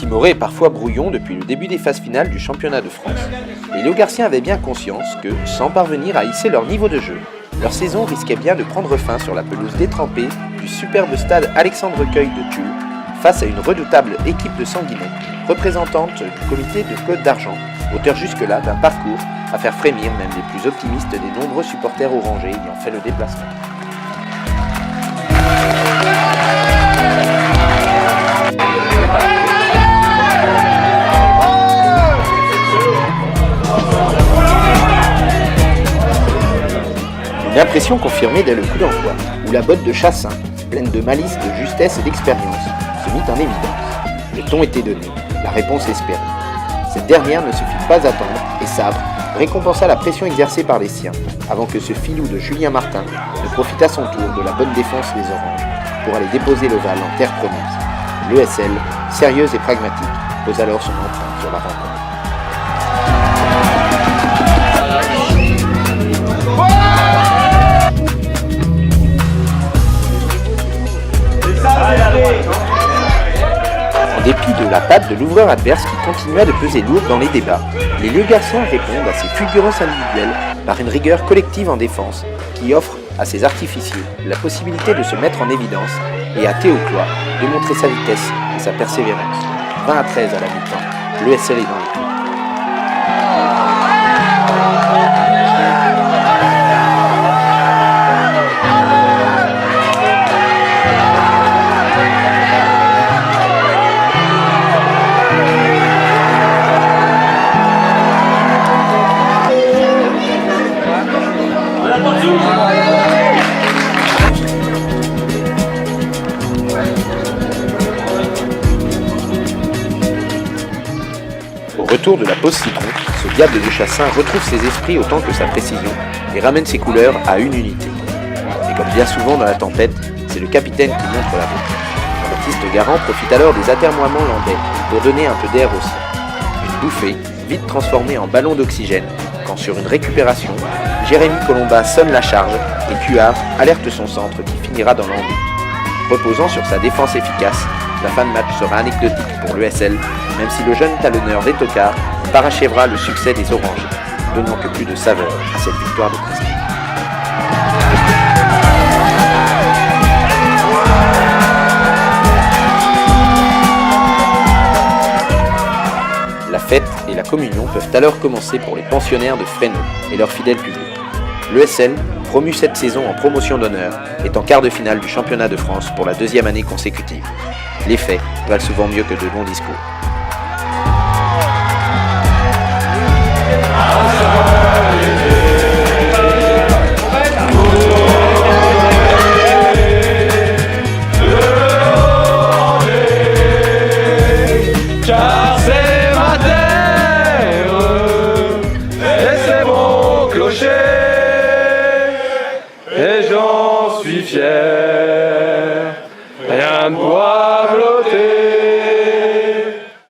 Timoré est parfois brouillon depuis le début des phases finales du championnat de France. Les Léogarciens avaient bien conscience que, sans parvenir à hisser leur niveau de jeu, leur saison risquait bien de prendre fin sur la pelouse détrempée du superbe stade Alexandre Recueil de Tulle, face à une redoutable équipe de Sanguinet, représentante du comité de Côte d'Argent, auteur jusque-là d'un parcours à faire frémir même les plus optimistes des nombreux supporters orangés ayant fait le déplacement. Une impression confirmée dès le coup d'envoi, où la botte de Chassin, pleine de malice, de justesse et d'expérience, se mit en évidence. Le ton était donné, la réponse espérée. Cette dernière ne se fit pas attendre et Sabre récompensa la pression exercée par les siens, avant que ce filou de Julien Martin ne profite à son tour de la bonne défense des Oranges pour aller déposer l'Oval en terre promise. L'ESL, sérieuse et pragmatique, pose alors son empreinte sur la rencontre. En dépit de la patte de l'ouvreur adverse qui continua de peser lourd dans les débats, les Léogarciens répondent à ces fulgurances individuelles par une rigueur collective en défense qui offre à ses artificiers la possibilité de se mettre en évidence et à Théo Cloy de montrer sa vitesse et sa persévérance. 20-13 à la mi-temps, l'ESL est dans le coup. Au retour de la pause citron, ce diable de Chassin retrouve ses esprits autant que sa précision et ramène ses couleurs à une unité. Et comme bien souvent dans la tempête, c'est le capitaine qui montre la route. Jean-Baptiste Garand profite alors des atermoiements landais pour donner un peu d'air au sien. Une bouffée, vite transformée en ballon d'oxygène, quand sur une récupération, Jérémy Colomba sonne la charge et Cuard alerte son centre qui finira dans l'embut. Reposant sur sa défense efficace, la fin de match sera anecdotique pour l'ESL, même si le jeune talonneur des Tocards parachèvera le succès des Orangers, donnant que plus de saveur à cette victoire de prestige. La fête et la communion peuvent alors commencer pour les pensionnaires de Fresno et leur fidèle public. L'ESL, promu cette saison en promotion d'honneur, est en quart de finale du championnat de France pour la deuxième année consécutive. Les faits valent souvent mieux que de longs discours. Car c'est ma terre et c'est mon clocher et j'en suis fier. Rien ne pourra bloquer.